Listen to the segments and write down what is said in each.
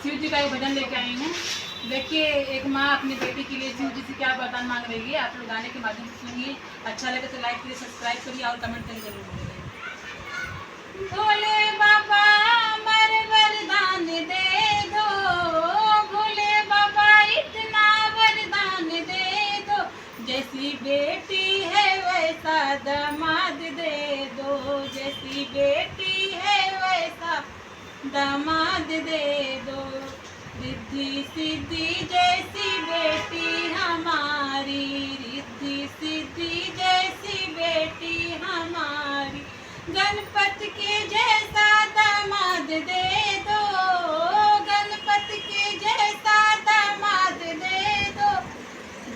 शिव जी का एक भजन लेके आई हूँ। देखिए एक माँ अपनी बेटी के लिए शिव जी से क्या वरदान मांग रही है, आप लोग गाने के माध्यम से सुनिए। अच्छा लगे तो लाइक करिए, सब्सक्राइब करिए और कमेंट करके जरूर बोलिए। भोले बाबा अमर वरदान दे दो, भोले बाबा इतना वरदान दे दो, जैसी बेटी है वैसा दामाद दे दो, जैसी बेटी है वैसा दामाद दे दो। रिद्धि सिद्धि जैसी बेटी हमारी, रिद्धि सिद्धि जैसी बेटी हमारी, गणपति के जैसा दामाद दे दो, गणपति के जैसा दामाद दे दो,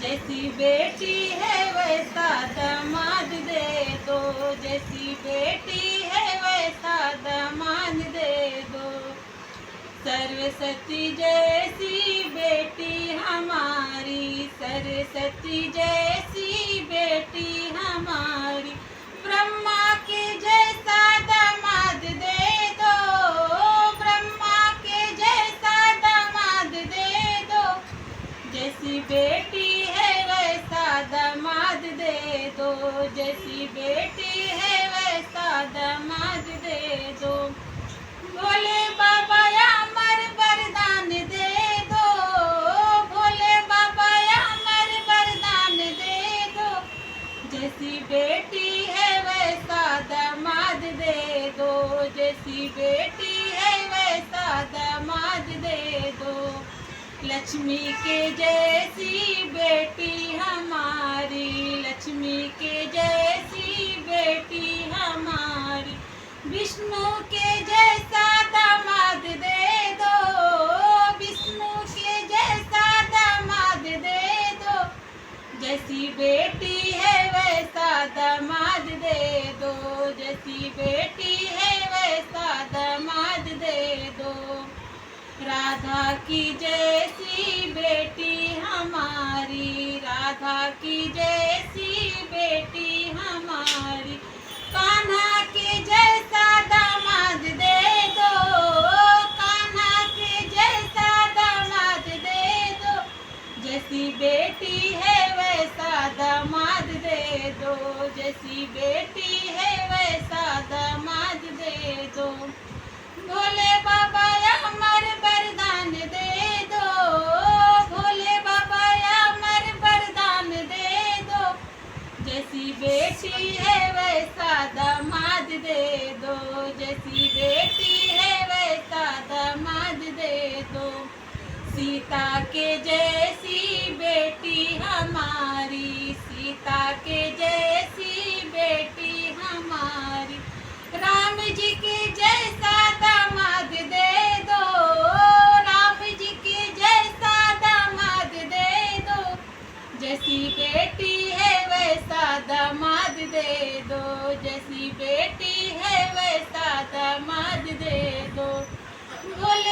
जैसी बेटी है वैसा दामाद दे दो, जैसी बेटी है वैसा दामाद दे दो। सरस्वती जैसी बेटी हमारी, सरस्वती जैसी बेटी हमारी, ब्रह्मा के जैसा दामाद दे दो, ब्रह्मा के जैसा दामाद दे दो, जैसी बेटी है वैसा दामाद दे दो, जैसी बेटी है वैसा दामाद दे दो। भोले बाबा अमर वरदान दे दो, भोले बाबा अमर वरदान दे दो, जैसी बेटी है वैसा दामाद दे दो, जैसी बेटी है वैसा दामाद दे दो। लक्ष्मी के जैसी बेटी हमारी, लक्ष्मी के जैसी बेटी हमारी, विष्णु के जैसा दामाद दे दो, विष्णु के जैसा दामाद दे दो, जैसी बेटी है वैसा दामाद दे दो, जैसी बेटी है वैसा दामाद दे दो। राधा की जैसी बेटी हमारी, राधा की जैसी बेटी हमारी, कान्हा के जैसा दामाद दे दो, कान्हा के जैसा दामाद दे दो, जैसी बेटी है वैसा दामाद दे दो, जैसी बेटी है वैसा दामाद दे दो। भोले बाबा अमर वरदान दे दो, भोले बाबा अमर वरदान दे दो, जैसी बेटी है वैसा दामाद दे दो, जैसी बेटी है वैसा दामाद दे दो। सीता के जैसी बेटी हमारी, सीता के जैसी बेटी हमारी, राम जी के जैसा दामाद दे दो, राम जी के जैसा दामाद दे दो, जैसी बेटी है वैसा दामाद दे दो, जैसी बेटी है वैसा दामाद दे दो। भोले